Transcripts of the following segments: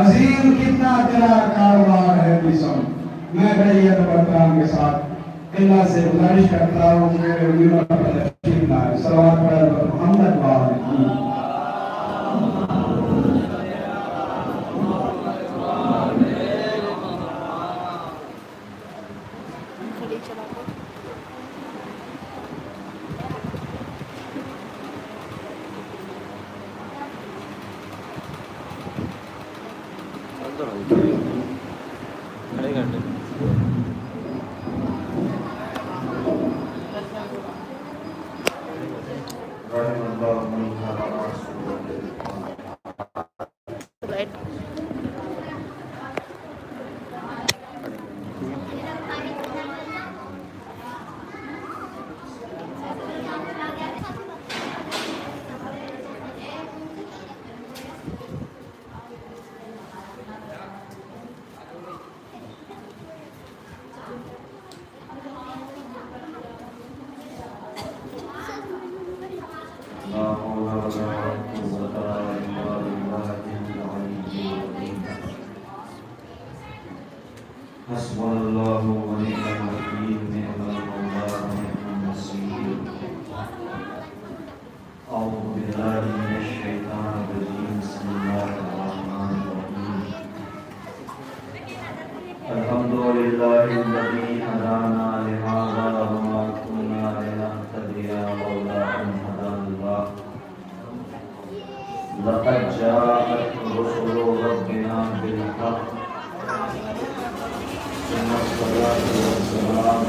عظیم کتنا تیرا کاروبار ہے بسم. میں بڑی ادب کے ساتھ اللہ سے گزارش کرتا ہوں کہ میرے امیر پر تشریف لائے. صلوات پر محمد وآلہ. لقد جاءت رسل ربنا بالحق ثم الصلاة والسلام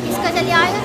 اس کا چلیے آئے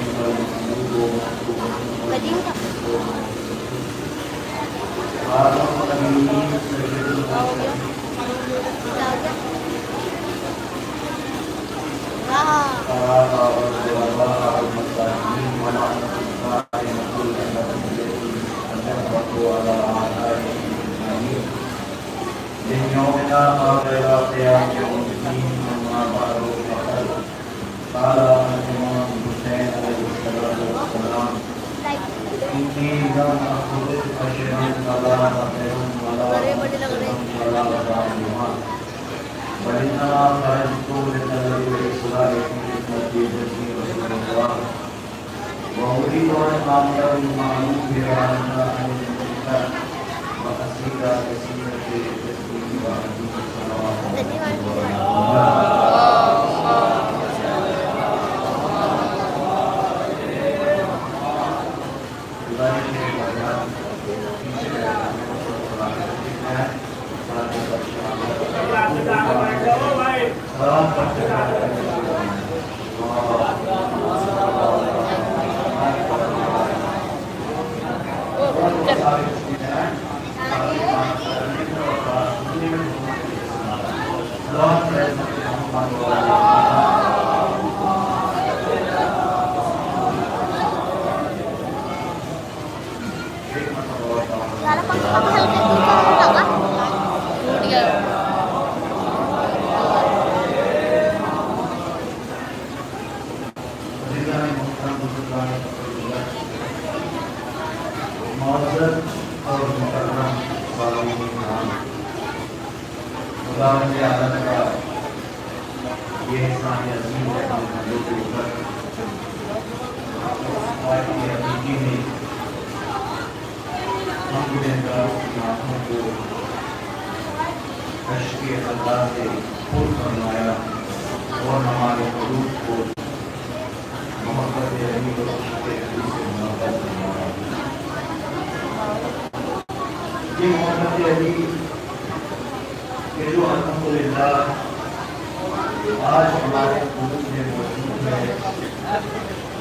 آج ہمارے قلوب میں موجود ہے،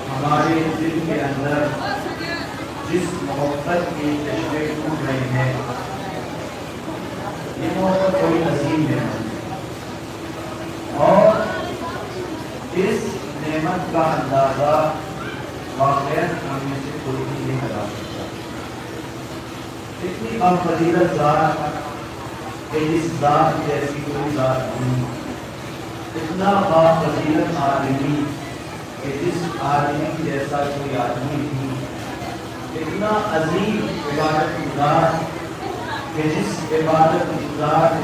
ہمارے دل کے اندر جس محبت کی چشمے ٹوٹ رہے ہیں، یہ محبت کوئی عظیم نعمت ہے اور اس نعمت کا اندازہ واقعات ہم میں سے کوئی نہیں لگا سکتا۔ اتنی کم فضیلت ذات کہ اس ذات جیسی کوئی ذات نہیں، اتنا با فضیلت آدمی کہ جس آدمی جیسا کوئی آدمی نہیں، اتنا عظیم عبادت گزار کہ جس عبادت گزار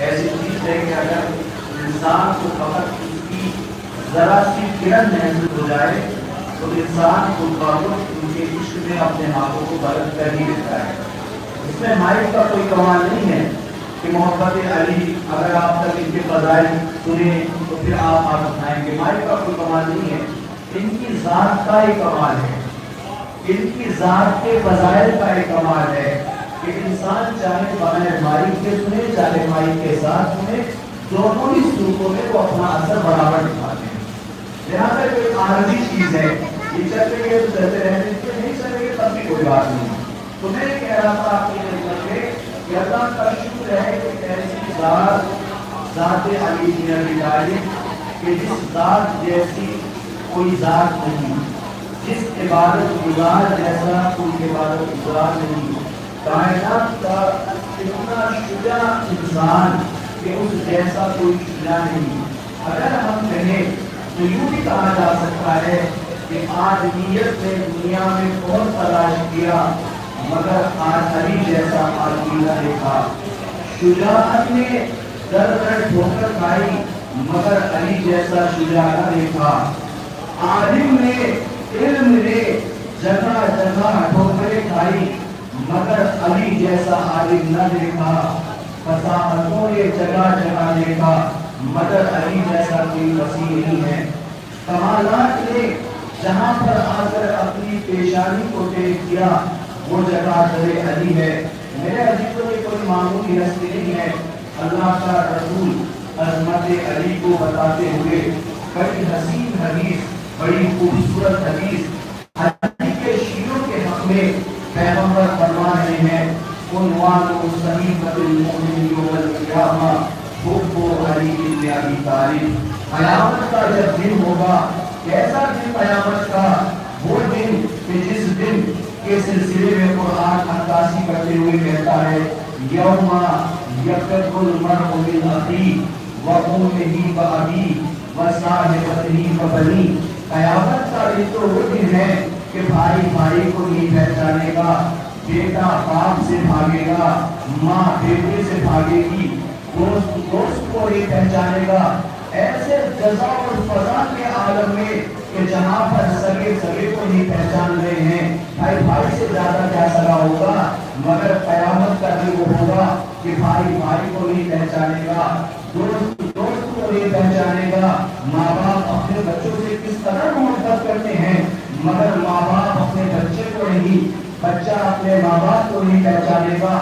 ایسی چیز ہے کہ اگر انسان کو فقط اس کی ذرا سی کرن محسوس ہو جائے تو انسان کو فقط ان کے عشق میں اپنے ہاتھوں کو بلند کر ہی دیتا ہے۔ اس میں مائک کا کوئی کمال نہیں ہے کہ محبت علی اگر آپ تک ان کے فضائل سنیں تو پھر آپ ہاتھ اٹھائیں گے، مائک کا کوئی کمال نہیں ہے، ان کی ذات کا ایک کمال ہے، ان کی ذات کے فضائل کا ایک کمال ہے کہ انسان چاہے بغیر مائک کے سنے چاہے مائک کے ساتھ سنے، دونوں ہی صورتوں میں وہ اپنا اثر برابر دکھاتے ہیں۔ لہٰذا کوئی عارضی چیز ہے، یہ چلتے گئے تو چلتے رہنے کے نہیں چلے گے تب بھی کوئی بات نہیں۔ تو میں کہہ رہا تھا آپ کی خدمت میں کہ اللہ کا شکر ہے کہ ایسی ذات علی بن ابی طالب کہ جس ذات جیسی کوئی ذات نہیں، جس عبادت گزار جیسا کوئی عبادت گزار نہیں، کائنات کا اتنا شجاع انسان کہ اس جیسا کوئی شجاع نہیں۔ اگر ہم کہیں تو یوں بھی کہا جا سکتا ہے کہ آدمیت نے دنیا میں بہت تلاش کیا مگر آج علی جیسا آدمی نہ دیکھا، شجاعت نے در در ٹھوکر کھائی مگر علی جیسا شجاع نہ دیکھا، عالم نے علم نے جگہ جگہ ٹھوکریں کھائی مگر علی جیسا عالم نہ دیکھا، فصاحتوں نے جگہ جگہ دیکھا مگر علی جیسا کوئی وسیع نہیں ہے، کمالات نے جہاں پر آ کر اپنی پیشانی کو ٹیک کیا وہ جگہ در علی ہے۔ میرے عزیزوں میں کوئی معمولی ہستی نہیں ہے، اللہ کا رسول عظمت علی کو بتاتے ہوئے بڑی حسین حدیث، بڑی خوبصورت حدیث علی کے شیروں کے حق میں پیغمبر فرما رہے ہیں، عنوان صحیفۃ المؤمن یوم القیامہ حب علی بن ابی طالب۔ قیامت کا جب دن ہوگا، کیسا دن قیامت کا؟ وہ دن کہ جس دن کے سلسلے میں قرآن عکاسی کرتے ہوئے کہتا ہے یوم یفرق المرء من اخیہ وامہ وابیہ وصاحبتہ وبنیہ۔ قیامت کا دن تو وہ دن ہے کہ بھائی بھائی کو نہیں پہچانے گا، بیٹا باپ سے بھاگے گا، ماں بیٹے سے بھاگے گی، دوست دوست کو نہیں پہچانے گا۔ ایسے جزا اور فضا کے عالم میں کہ جہاں پر سگے سگے کو نہیں پہچان رہے ہیں، بھائی بھائی سے زیادہ کیا سگا ہوگا، مگر قیامت کا دن وہ ہوگا کہ بھائی بھائی کو نہیں پہچانے گا، دوست دوست کو نہیں پہچانے گا، ماں باپ اپنے بچوں سے کس طرح محبت کرتے ہیں مگر ماں باپ اپنے بچے کو نہیں، بچہ اپنے ماں باپ کو نہیں پہچانے گا۔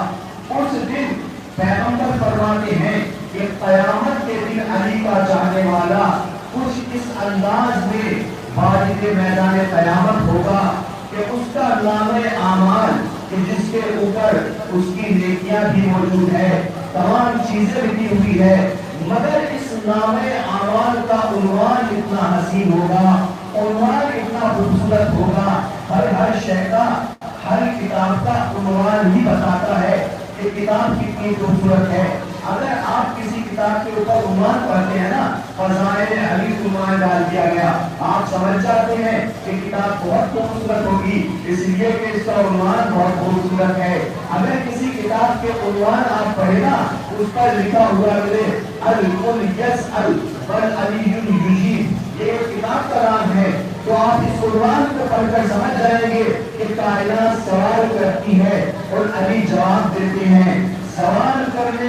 اس دن پیغمبر فرماتے ہیں کہ قیامت کے دن علی کا چاہنے والا کچھ اس انداز میں واجب میدان قیامت ہوگا کہ اس کا نامہ اعمال کہ جس کے اوپر اس کی نیکیاں بھی موجود ہے، تمام چیزیں لکھی ہوئی ہے، مگر اس نامہ اعمال کا عنوان اتنا حسین ہوگا، عنوان اتنا خوبصورت ہوگا، ہر شے کا ہر کتاب کا عنوان ہی بتاتا ہے کہ کتاب کتنی خوبصورت ہے۔ اگر آپ کسی کتاب کے اوپر عنوان پڑھتے ہیں نا، فضائل علی عنوان ڈال دیا گیا، آپ سمجھ جاتے ہیں کہ کتاب بہت خوبصورت ہوگی اس لیے کہ اس کا عنوان بہت خوبصورت ہے۔ اگر کسی کتاب کے عنوان آپ پڑھیں نا، اس پر لکھا ہوا ملے الکل یسأل بل علی یجیب، یہ ایک کتاب کا نام ہے، تو آپ اس عنوان کو پڑھ کر سمجھ جائیں گے کہ کائنات سوال کرتی ہے اور علی جواب دیتے ہیں۔ سوال کرنے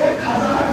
1000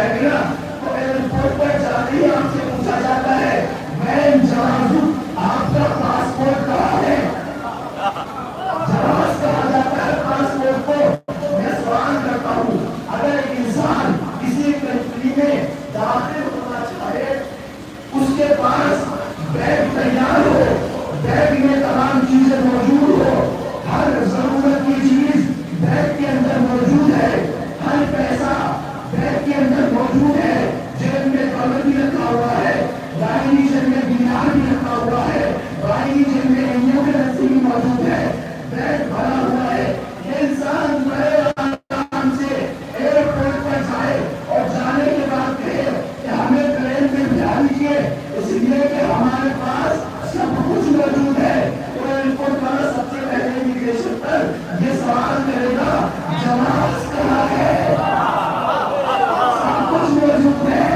جائے گی نا تو ایئرپورٹ پر جاتے ہی آپ سے پوچھا جاتا ہے میں جہاز آپ کا پاسپورٹ کہاں ہے؟ جہاز کہا جاتا ہے پاسپورٹ کو. میں سوال کرتا ہوں اگر ایک انسان کسی کنٹری میں داخل ہونا چاہے اس کے پاس بیگ تیار ہو, بیگ میں تمام چیزیں موجود ہو, ہر ضرورت کی چیز بیگ کے اندر موجود ہے, ہر پیسہ بیگ کے اندر موجود ہے, جیب میں ڈالر بھی رکھا ہوا ہے, دائیں جیب میں دینار بھی رکھا ہوا ہے, بائیں جیب میں انڈیا کی رسی بھی موجود ہے, بیگ بھرا ہوا ہے. یہ انسان بڑے آرام سے ایئرپورٹ پر جائے اور جانے کے بعد کہے کہ ہمیں ٹرین میں بٹھا لیجیے اس لیے کہ ہمارے پاس سب کچھ موجود ہے. تو ایئرپورٹ والا سب سے پہلے امیگریشن پر یہ سوال کرے گا جواز کہاں ہے؟ سب کچھ موجود ہے,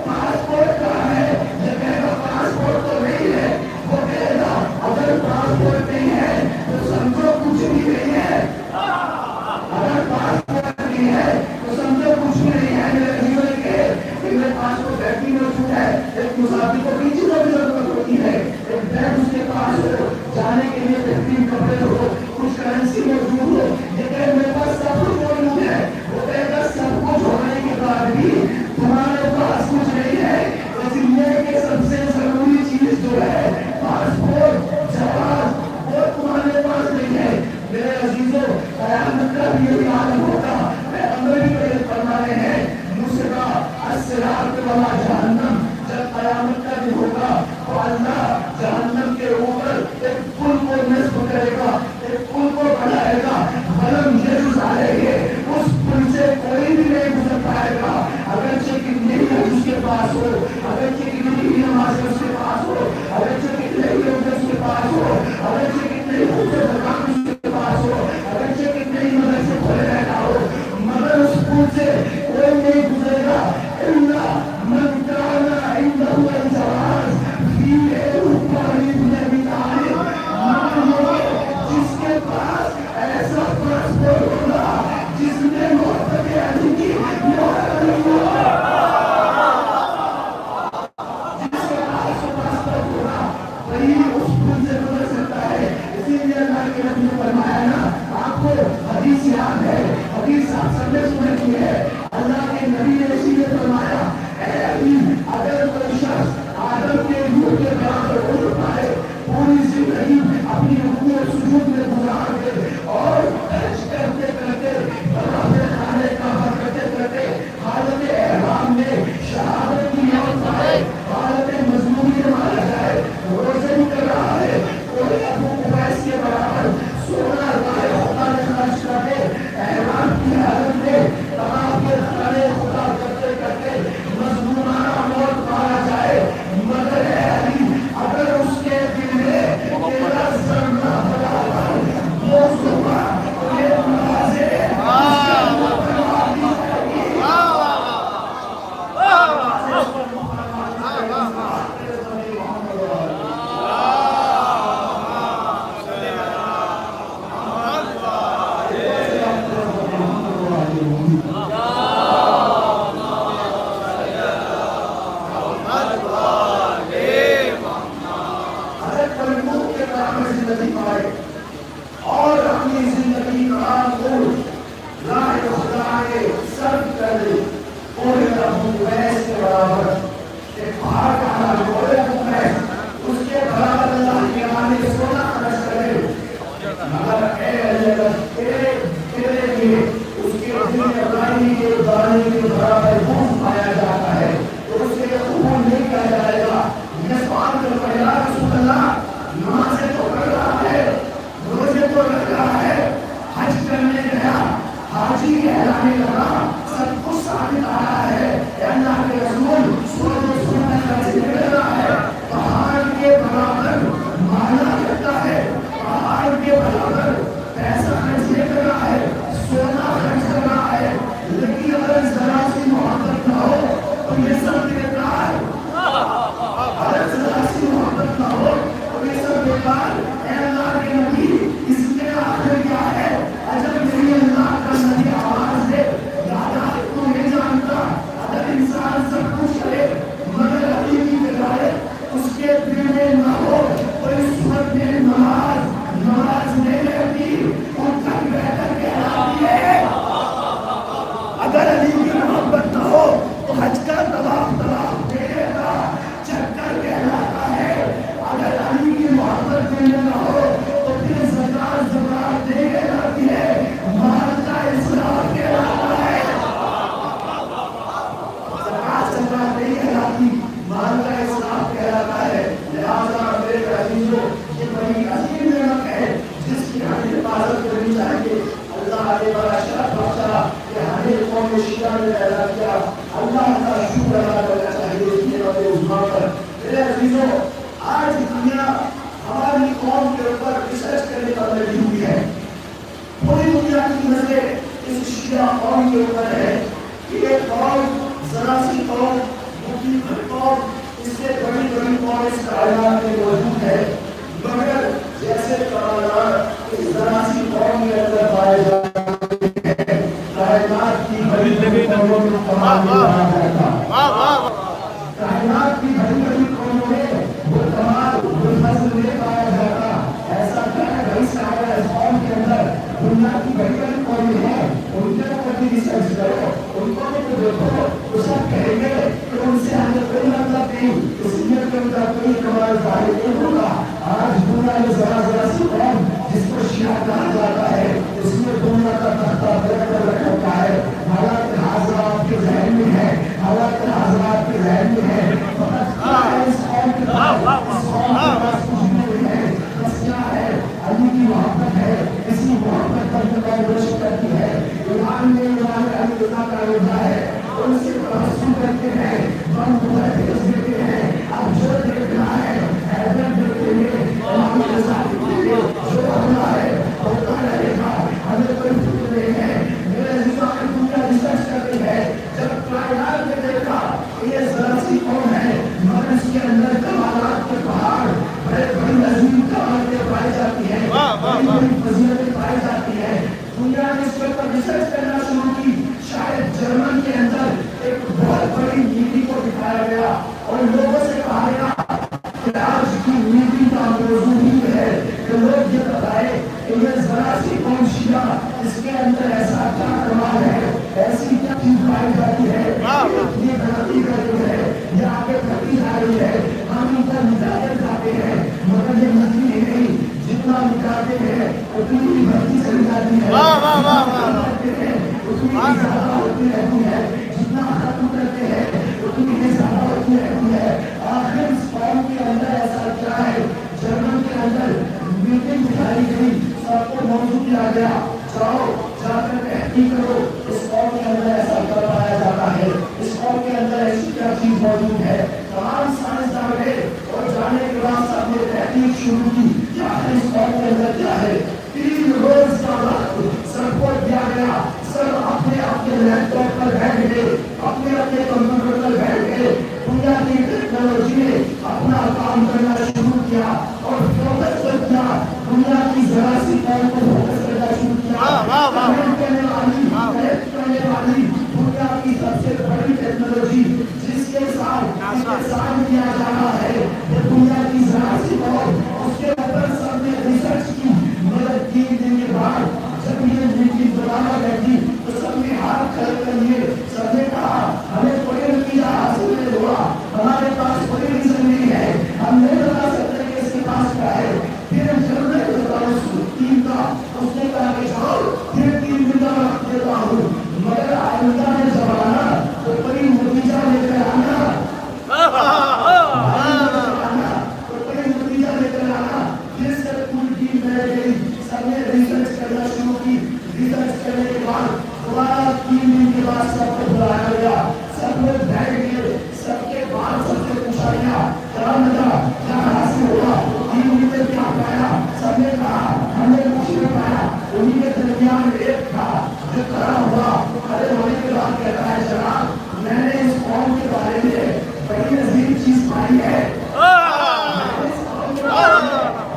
پاسپورٹ کہاں ہے؟ یہ کہے گا پاسپورٹ تو نہیں ہے. وہ کہے گا اگر پاسپورٹ نہیں ہے تو سمجھو کچھ بھی نہیں ہے, اگر پاسپورٹ نہیں ہے تو سمجھو کچھ بھی نہیں ہے. میرے بھائیوں نے کہے کہ میرے پاس تو بیگ بھی موجود ہے, ایک مسافر کو کئی چیزوں کی ضرورت ہوتی ہے, ایک بیگ اس کے پاس ہو, جانے کے لیے بہترین کپڑے ہو, کچھ کرنسی موجود ہو, یہ کہے میرے پاس سب کچھ موجود ہے. وہ کہے گا سب کچھ ہونے کے بعد بھی تمہارے پاس کچھ نہیں ہے, اس لیے کہ سب سے ضروری چیز جو ہے پاسپورٹ, جواز, وہ تمہارے پاس نہیں ہے. میرے عزیزوں قیامت کا بھی یہ عالم ہوگا. پیغمبر بھی بیان فرما رہے ہیں نصرا الصراط وما جہنم, جب قیامت کا بھی ہوگا تو اللہ جہنم کے اوپر ایک پل کو نصب کرے گا, ایک پل کو بنائے گا, قلم یہ گزارے گے, اس پل سے کوئی بھی نہیں گزر پائے گا. اگرچہ کتنے ہی اس کے پاس ہو, اگرچہ کتنی ہی نماز اس کے پاس ہو, اگرچہ کتنے ہی لوگ اس کے پاس ہو, اگرچہ کتنے ہی خوبصورت مقام اس کے پاس ہو, اگرچہ کتنے ہی مدرسے کھولے رہنا ہو, مگر اس پل سے کوئی نہیں گزرے گا. الا من کان عنده الجواز فی قریب ابن طالب, مگر جس کے پاس ایسا پاسپورٹ ہوگا جس میں محمد علی کی مہر لگی ہو, جس کے پاس پاسپورٹ ہوگا وہی اس پل سے گزر سکتا ہے. اسی لیے اللہ کے نبی نے فرمایا نا, آپ کو حدیث یاد ہے, حدیث آپ سب نے سنی ہے, اللہ کے نبی نے اسی لیے فرمایا اے علی اگر کوئی شخص آدم کے روح کے برابر ہو پائے, پوری زندگی اپنی رکوع و سجود میں گزار دے اور حج کرتے کرتے برابر خانے کعبہ کرتے کرتے حالت احرام میں شہادت کی موت پائے, حالت مظلومی میں مارا جائے, روزے بھی کر رہا ہے, کوئی ابو قبیس کے برابر سونا رائے خدا نے خرچ کر دے, احرام کی حالت میں تمام کے خانے خدا کرتے کرتے مظلومانہ موت مارا جائے, مگر اے علی اگر اس کے دل میں تیرا ذرہ برابر وہ صبح یہ نمازیں اور اپنی زندگی کا نور راہ خدا کے سر کر دے, کوئی ابو قبیس کے برابر ایک پہاڑ کا نام کوئی ابو قبیس اس کے برابر اللہ کے آنے سونا خرچ کرے, مگر اے اللہ تیرے لیے اس کے دل میں پانی کے دانے کے برابر خون پایا جاتا ہے, تو اس کے خون نہیں کہا جائے گا. یہ سوال کر پڑے گا رسول اللہ نمازیں تو کر رہا ہے, روزے تو رکھ رہا ہے, حج کرنے گیا, حاجی کہلانے لگا, سب کچھ ثابت آ رہا ہے, اللہ کے رسول سورج و سنت کا ذکر کر رہا ہے, پہاڑ کے برابر مانا کرتا ہے, پہاڑ کے برابر پیسہ خرچ اس ذرا سی قوم کے اندر پائے جاتے ہیں کائنات کی بڑی بڑی قوموں میں کمال رہا ہے کائنات کی بڑی بڑی قوموں میں وہ کمال وہ فضل نہیں پایا جاتا ایسا کیا ہے بھائی صاحب اس قوم کے اندر دنیا کی بڑی بڑی قومیں ہیں ان کے اوپر بھی ریسرچ کرو ان کو بھی دیکھو تو سب کہیں گے کہ ان سے ہمیں کوئی مطلب نہیں اس لیے کہ ان کا کوئی کمال ظاہر نہیں ہوگا آج دنیا میں ذرا ذرا سی قوم جس کو شیعہ کہا جاتا ہے اس میں دنیا کا تختہ برابر رکھا ہے حالات حاضرات کے ذہن میں ہے حالات حاضرات کے ذہن میں ہے فقط کیا ہے اس قوم کے پاس کچھ نہیں ہے بس کیا ہے علی کی محبت ہے اسی محبت پر دنیا روشن کرتی ہے ایمان میں ایمان علی اللہ کا روزہ ہے ان سے تبسم کرتے ہیں بم بھیج دیتے ہیں اب جو دیکھنا ہے حیدر دیکھتے ہیں امام رضا دیکھتے ہیں جو ہونا ہے ہوتا رہے گا ہمیں کوئی فکر نہیں ہے میرے حساب دنیا ریسرچ کرتی ہے جب کائنات میں دیکھا یہ ذرا سی قوم ہے مگر اس کے اندر کمالات کے پہاڑ بڑے بڑی عظیم کمالیں پائی جاتی ہیں بڑی بڑی فضیلتیں پائی جاتی ہیں دنیا نے اس کے اوپر ریسرچ کرنا شروع کی شاید جرمن کے اندر ایک بہت بڑی نیتی کو دکھایا گیا اور لوگوں سے کہا گیا کہ آج کی نیتی کا موضوع ہی ہے کہ لوگ یہ بتائے کہ یہ ذرا سی قوم شیعہ اس کے اندر ایسا کیا کمال ہے ایسی کیا چیز پائی جاتی ہے اتنی غلطی کرتی ہے یہ آگے بڑھتی جا رہی ہے ہم ان کا نجات چاہتے ہیں مگر یہ مجھے نہیں جتنا نکالتے ہیں اتنی ہی بھرتی چلی جاتی ہے اتنی ہی زیادہ ہوتی رہتی ہے جتنا ختم کرتے ہیں اتنی ہی زیادہ ہوتی رہتی ہے آخر اس قوم کے اندر ایسا کیا ہے جرمن کے اندر میٹنگ دکھائی گئی سب کو موضوع کیا گیا جاؤ جا کر تحقیق کرو اس قوم کے اندر ایسا کر پایا جاتا ہے اس قوم کے اندر ایسی کیا چیز موجود ہے تمام سائنسدان گئے اور جانے کے بعد سب نے تحقیق شروع کی کیا ہے اس قوم کے اندر کیا ہے 3 روز کا وقت سب کو دیا گیا سب اپنے اپنے لیپ ٹاپ پر بیٹھ گئے اپنے اپنے کمپیوٹر پر بیٹھ گئے دنیا کی ٹیکنالوجی نے اپنا کام کرنا شروع کیا اور فوکس کیا دنیا کی ذرا سی قوم کو فوکس کرنا شروع کیا کرنے والی دنیا کی سب سے بڑی ٹیکنالوجی جس کے ساتھ کیا جا رہا ہے وہ دنیا کی ذرا سی قوم اس کے اوپر سب نے ریسرچ کی مگر 3 دن کے بعد جب یہ نیتی دوبارہ بیٹھی تو سب نے ہاتھ کھڑے کر لیے سب نے کہا ہمیں کوئی نتیجہ حاصل نہیں ہوا ہمارے پاس کوئی ریزن نہیں ہے ہم نہیں بتا سکتے کہ اس کے پاس کیا ہے پھر ٹیم کا اس نے کہا کہ جاؤ پھر 3 دن کا وقت دیتا ہوں مگر آئندہ میں جب آنا تو کوئی نتیجہ لے کر آنا تو کوئی نتیجہ لے کر آنا پھر سے پوری ٹیم بیٹھ گئی سب نے ریسرچ کرنا شروع کی ریسرچ کرنے کے بعد دوبارہ 3 دن کے بعد سب کو بلایا گیا سب لوگ بیٹھ گئے سب کے بعد سب سے پوچھا گیا کیا ملا کیا حاصل ہوا 3 دن میں کیا پایا سب نے کہا ہم نے کچھ نہیں پایا انہیں کے درمیان ایک تھا جو کھڑا ہوا کھڑے ہونے کے بعد کہتا ہے جناب میں نے اس قوم کے بارے میں بڑی عظیم چیز پائی ہے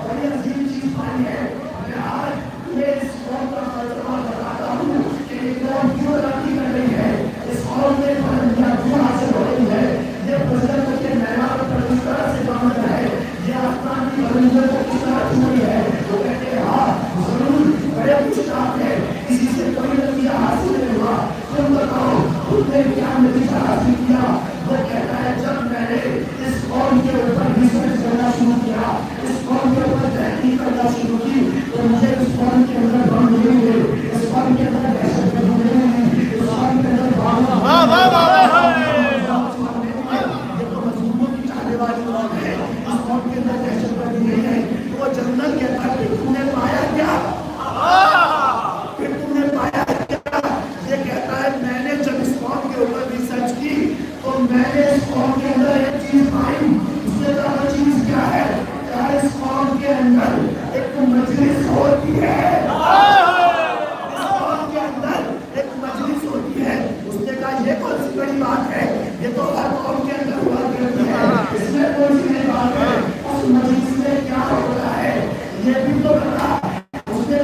بڑی عظیم چیز پائی ہے میں آج میں اس قوم کا تجربہ بتاتا ہوں کہ یہ قوم کیوں ترقی کر رہی ہے اس قوم میں بلندیاں کیوں حاصل ہو رہی ہے یہ بزرگ کے معیار پر کس طرح سے کام ہے یہ آسمان کی بلندیوں کو کس طرح چھوڑی ہے وہ کہتے ہیں ہاں ضرور بڑے کچھ کام ہے کسی سے کوئی نتیجہ حاصل نہیں ہوا تم بتاؤ خود نے کیا نتیجہ حاصل کیا وہ کہتا ہے جب میں نے اس قوم کے اوپر ریسرچ کرنا شروع کیا اس قوم کے اوپر تحقیق کرنا شروع کی تو مجھے اس قوم کے اندر بم ملے ہوئے اس قوم کے اندر دہشت گرد ملے ہوئے اس قوم کے اندر وہ جنرل کہتا ہے تم نے پایا کیا پھر تم نے پایا کیا یہ کہتا ہے میں نے جب اس قوم کے اوپر ریسرچ کی تو میں نے اس قوم کے اندر ایک چیز پائی اس سے زیادہ چیز کیا ہے کیا اس قوم کے اندر ایک مجلس ہوتی ہے اس قوم کے اندر ایک مجلس ہوتی ہے اس نے کہا یہ کون سی بڑی بات ہے یہ تو ہر قوم کے اندر ہوا کرتی ہے اس میں کون سی بڑی بات ہے اس مجلس میں کیا ہوتا ہے یہ بھی تو بتا اس نے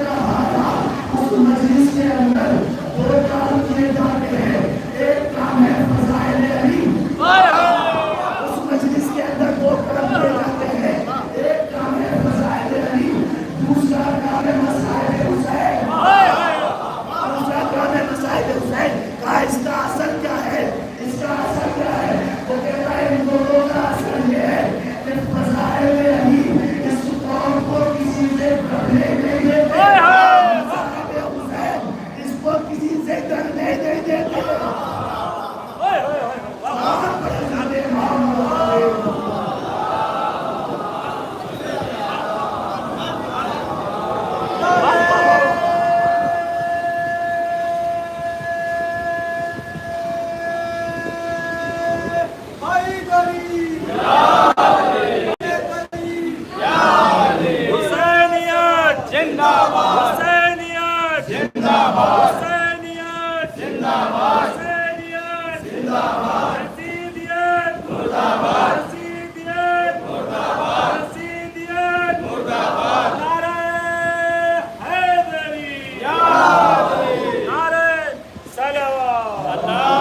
حسینیت حسینیت حسینیت حسینیت حسینیت حسینیت نعرہ حیدری نعرہ صلوات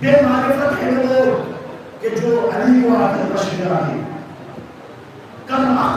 بے معرفت ہے وہ کہ جو علی کو آ کر بشیرہ ہے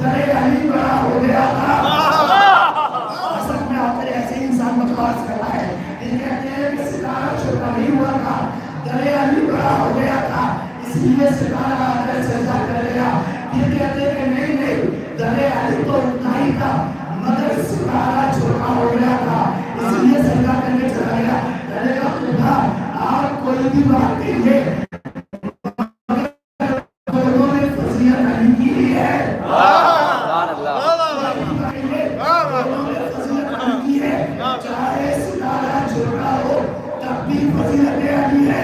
درے علی بڑا ہو گیا تھا. اصل میں آ کر ایسے انسان بکواس کرتا ہے. یہ کہتے ہیں کہ ستارہ چھوٹا نہیں ہوا تھا, درے علی بڑا ہو گیا تھا, اس لیے ستارہ آ کر سجدہ کر گیا. یہ کہتے ہیں کہ نہیں, درے علی تو اتنا ہی تھا مگر ستارہ چھوٹا ہو گیا تھا, اس لیے سجدہ کرنے چلا گیا. درے کا خدا آپ کوئی بھی بات کیجیے, دونوں نے فضیلت علی کی ہے. چاہے ستارہ چھوٹا ہو تب بھی فضیلت علی ہے,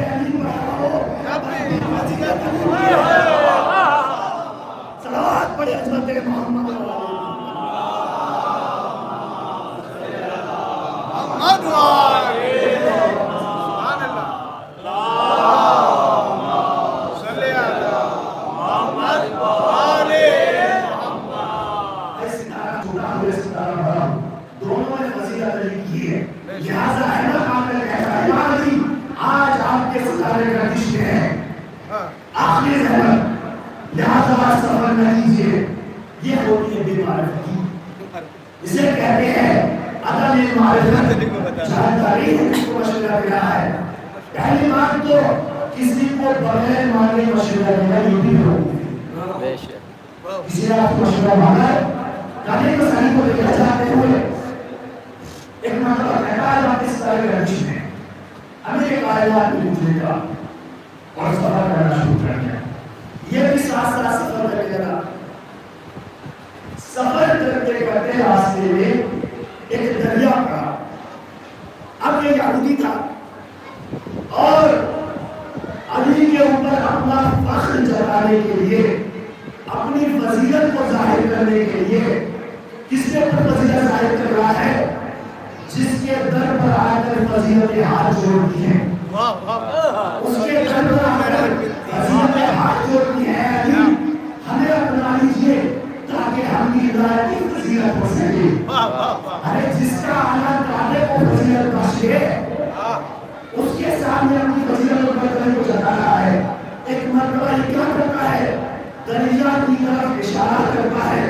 علی بڑا ہو تب بھی فضیلت علی ہے. صلوات پڑھے حضرت محمد دونوں نے فضیلت علی کی ہے. لہذا احمد عامر کہتا ہے یا علی آج آپ کے ستارے کا رشتے ہے آخری زمن, لہذا سفر نہ کیجیے. یہ ہوتی ہے بے معرفتی, اسے کہتے ہیں عدم معرفت. جانکاری ہے کس کو مشورہ دے رہا ہے. پہلی بات تو کسی کو بغیر مانگے مشورہ دینا یہ بھی ہوگی. کسی نے آپ کو مشورہ مانگا ہے, کہنے کو صحیح کو دیکھا جاتے ہوئے ایک مرتبہ کہتا ہے آپ اس طرح کے رجیم ہے, ہمیں ایک آیات میں پوچھنے کا اور سفر کرنا شروع کر دیا. یہ بھی ساتھ ساتھ سفر کرنے لگا. سفر کرتے کرتے راستے میں ایک دریا پڑا. اب یہ یہودی تھا اور علی کے اوپر اپنا فخر جتانے کے لیے, اپنی فضیلت کو ظاہر کرنے کے لیے کس کے اوپر فضیلت ظاہر کر رہا ہے, جس کے در پر آ کر فضیلت ہاتھ جوڑتی ہے. اس کے در پر آ کر فضیلت ہاتھ جوڑتی ہے. علی ہمیں اپنا لیجیے تاکہ ہم کی ہدایت کی فضیلت ہو سکے. ارے جس کا آنا تعالی کو فضیلت بخشے اس کے سامنے اپنی فضیلت کو بدلنے کو جتا رہا ہے. ایک مرتبہ یہ کیا کرتا ہے, دریا کی طرف اشارہ کرتا ہے,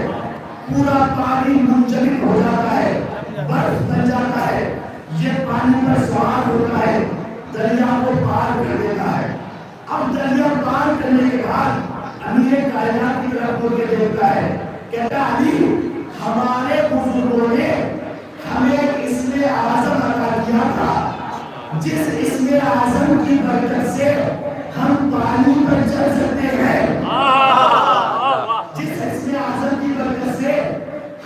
پورا پانی منجمد ہو جاتا ہے, برف بن جاتا ہے. یہ پانی پر سوار ہوتا ہے, دریا کو پار کر دیتا ہے. اب دریا پار کرنے کے بعد امیر کائنات کی طرف مڑ کے دیکھتا ہے, کہتا علی ہمارے بزرگوں نے ہمیں اسم اعظم عطا کیا تھا, جس اسم اعظم کی برکت سے ہم پانی پر چل سکتے ہیں. جس اسم اعظم کی برکت سے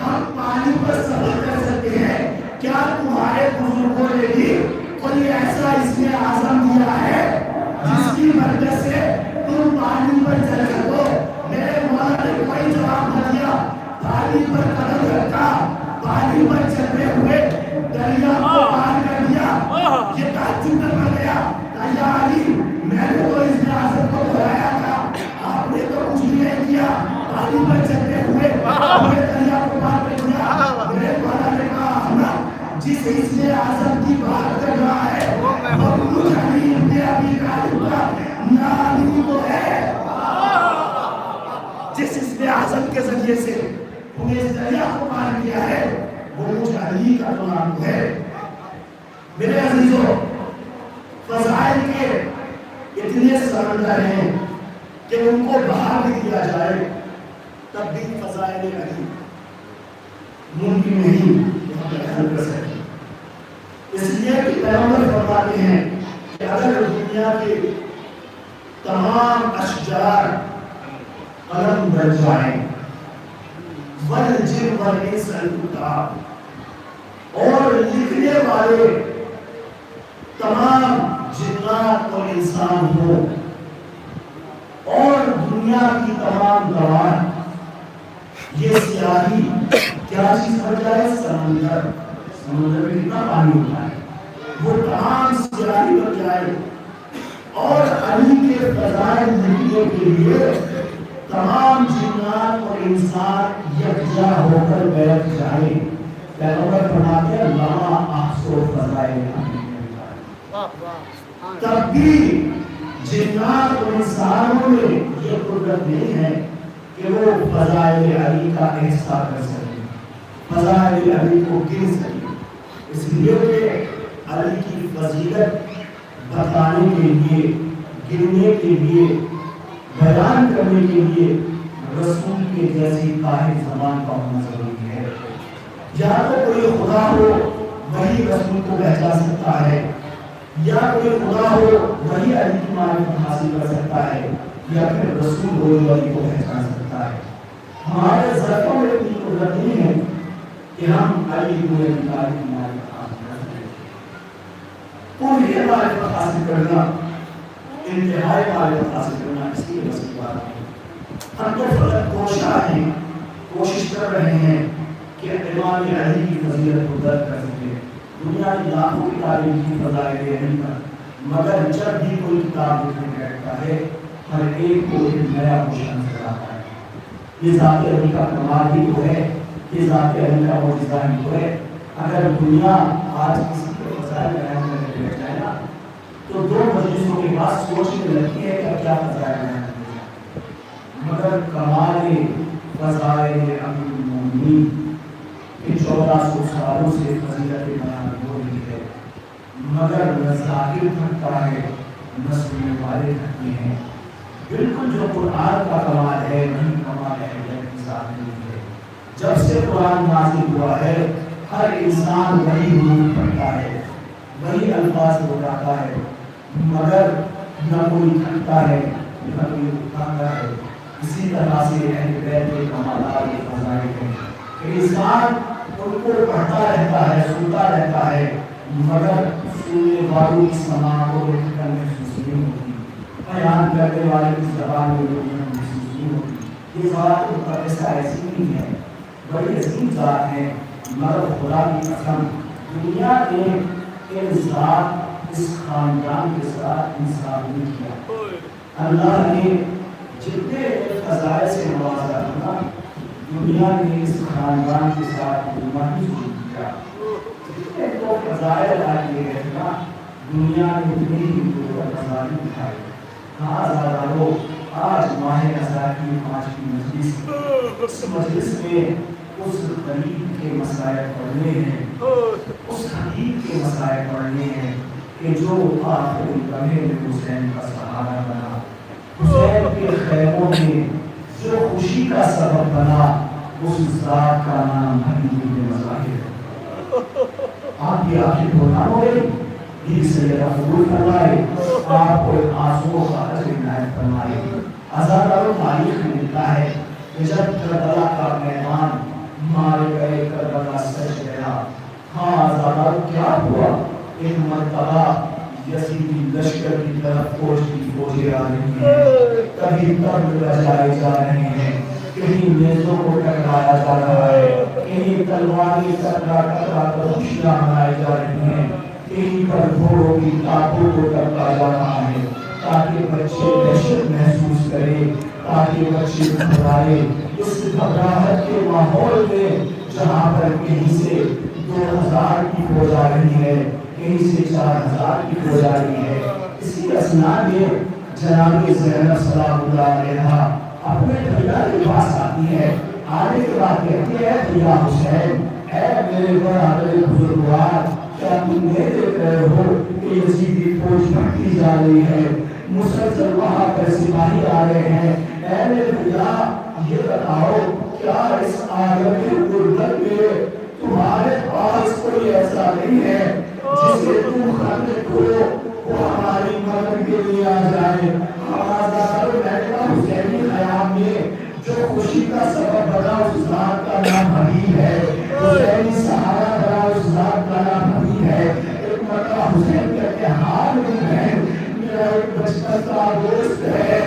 ہم پانی پر سفر کر سکتے ہیں. کیا تمہارے بزرگوں نے بھی کوئی ایسا اسم اعظم دیا ہے جس کی برکت سے تم پانی پر چل سکو؟ میرے مولا نے کوئی جواب نہ دیا. پانی پر قدم رکھا, پانی پر چلتے ہوئے دریا کو پار کر دیا. یہ تعجب کر گیا, یا علی میں نے تو اس اعظم کو بلایا تھا, آپ نے تو کچھ بھی نہیں کیا. پانی پر چلتے ہوئے دریا کو پار کر دیا. میرے مولا نے کہا احمد جس اسم اعظم کی بات کر رہا ہے وہ مجھ علی ابن ابی طالب کا نام تو ہے. جس اسم اعظم کے ذریعے سے انہیں اس دریا کو پار کیا ہے وہ مجھ علی کا تو نام ہے. میرے عزیزوں, فضائل کے اتنے سمندر ہیں کہ ان کو باہر بھی دیا جائے تب بھی فضائل علی ممکن نہیں کہ ہم بیان کر سکیں. اس لیے کہ پیغمبر فرماتے ہیں کہ اگر دنیا کے تمام اشجار قلم بن جائیں, والجن والانس الکتاب, اور لکھنے والے تمام جنات اور انسان ہو, اور دنیا کی تمام گوان, یہ سیاہی کیا چیز بن جائے؟ سمندر. سمندر میں کتنا پانی ہوتا ہے, وہ تمام سیاہی بن جائے, اور علی کے فضائل لکھنے کے لیے تمام جنات اور انسان یکجا ہو کر بیٹھ جائیں. پیغمبر فرماتے ہیں لما احصو فضائل علی, تب بھی جنات اور انسانوں میں یہ قدرت نہیں ہے کہ وہ فضائل علی کا احساس کر سکے، فضائل علی کو گر سکے. اس لیے کہ علی کی فضیلت بتانے کے لیے، گرنے کے لیے، بیان کرنے کے لیے رسول کے جیسی طاہر زبان کا ہونا ضروری ہے. یا تو کوئی خدا ہو وہی رسول کو پہچان سکتا ہے، یا کوئی خدا ہو وہی علی کی معرفت حاصل کر سکتا ہے، یا پھر رسول ہو جو علی کو پہچان سکتا ہے. ہمارے ذاتوں میں اتنی قدرت نہیں ہے کہ ہم علی کو کی معرفت حاصل کر سکیں. پوری معرفت حاصل کرنا، انتہائی معرفت حاصل کرنا اس کی بس کی بات ہے. ہم تو فقط کوشاں ہیں، کوشش کر رہے ہیں کہ امام علی کی فضیلت کو درک کر سکیں. دنیا کی لاکھوں کتابیں کی فضائل علی پر، مگر جب بھی کوئی کتاب لکھنے بیٹھتا ہے ہر ایک کو ایک نیا کوشش نظر آتا ہے. یہ ذات علی کا کمال ہی تو ہے، یہ ذات علی کا معجزہ ہی تو ہے. اگر دنیا آج کسی کے فضائل بیان کرنے بیٹھ جائے نا تو 2 مجلسوں کے بعد سوچنے لگتی ہے کہ کیا فضائل بیان کرنے جائے. مگر کمال فضائل امیر المومنین کہ 1400 سالوں سے فضیلت بیان ہو رہی ہے، مگر نہ ظاہر تھکتا ہے نہ سننے والے تھکتے ہیں. بالکل جو قرآن کا کمال ہے وہی کمال ہے کی ظاہری ہے. جب سے قرآن نازل ہوا ہے ہر انسان وہی حروف پڑھتا ہے، وہی الفاظ دہراتا ہے، مگر نہ کوئی تھکتا ہے نہ کوئی اٹھاتا ہے. اسی طرح سے اہل بیت کے کمالات کے فضائل ہیں کہ انسان ان کو پڑھتا رہتا ہے، سنتا رہتا ہے، مگر سننے والوں کی سماع کو محسوس نہیں ہوتی، بیان کرنے والے کی زبان میں محسوس نہیں ہوتی. یہ ذات مقدسہ ایسی نہیں ہے، بڑی عظیم ذات ہے، مگر خدا کی قسم دنیا نے ان ذات اس خاندان کے ساتھ انصاف نہیں کیا. اللہ نے جتنے فضائل سے نوازا تھا دنیا نے اس خاندان کے ساتھ نہیں کیا. جتنے تو فضائل آئے گئے تھا دنیا نے اتنے ہی فضائل دکھائے. ہاں آزادارو، آج ماہ ازار کی 5ویں مجلس، اس مجلس میں اس غریب کے مسائل پڑھنے ہیں، اس حبیب کے مسائل پڑھنے ہیں کہ جو آخری لمحے میں حسین کا سہارا بنا، حسین کے خیموں میں جو خوشی کا سبب بنا، اس ذات کا نام حبیب مظاہر ہے. آپ کی آنکھیں دھونا ہو گئی، دل سے یہ قبول فرمائے، آپ کو آنسوؤں کا اجر عنایت فرمائے. آزاداروں تاریخ میں ملتا ہے کہ جب کربلا کا میدان مارے گئے کربلا سج گیا. ہاں آزاداروں کیا ہوا؟ ایک مرتبہ یزیدی لشکر کی طرف فوج کی فوجیں آ رہی ہیں، کبھی تبل بجائے جا رہے ہیں، کہیں نیزوں کو ٹکرایا جا رہا ہے، کہیں تلواریں ٹکرا کر خوشیاں منائی جا رہی ہیں، کہیں پر گھوڑوں کی ٹاپوں کو ٹپا جا رہا ہے تاکہ بچے دہشت محسوس کریں، تاکہ بچے گھبرائے. اس گھبراہٹ کے ماحول میں جہاں پر کہیں سے 2000 کی فوج آ رہی ہے، کہیں سے 4000 کی فوج آ رہی ہے، اسی اثناء میں جناب زینب سلام اللہ علیہا اپنے بھیا کے پاس آتی ہے. آنے کے بعد کہتی ہے بھیا حسین، اے میرے برادر بزرگوار، کیا تم نہیں دیکھ رہے ہو کہ یزیدی فوج بڑھتی جا رہی ہے، مسلسل وہاں پر سپاہی آ رہے ہیں. اے میرے بھیا یہ بتاؤ کیا اس عالم غربت میں تمہارے پاس کوئی ایسا نہیں ہے جسے تم خط لکھو وہ ہماری مدد کے لیے آ جائے. حسینی خیام میں جو خوشی کا سبب بنا اس ذات کا نام حبیب ہے، حسینی سہارا بنا اس ذات کا نام حبیب ہے. ایک مرتبہ حسین کہتے ہیں ہاں میری بہن، میرا ایک بچپن کا دوست ہے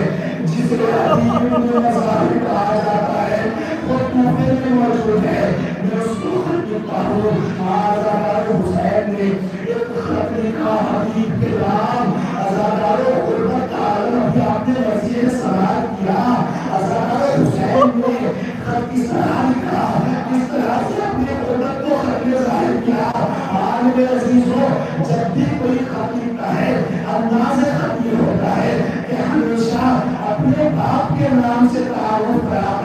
جسے حبیب میں مظاہر کہا جاتا ہے، وہ کوفے میں موجود ہے، میں اس کو خط لکھتا ہوں. آزادارو حسین نے ایک خط لکھا حبیب کے نام. آزادارو غربت کا عالم ابھی آپ نے وسیع سوال کیا، آزادارو حسین نے خط کی سلام لکھا، اس طرح سے اپنے غربت کو خط میں ظاہر کیا. عالم عزیزوں، جب بھی کوئی خط لکھتا ہے انداز خط یہ ہوتا ہے کہ ہمیشہ اپنے باپ کے نام سے تعارف کراتا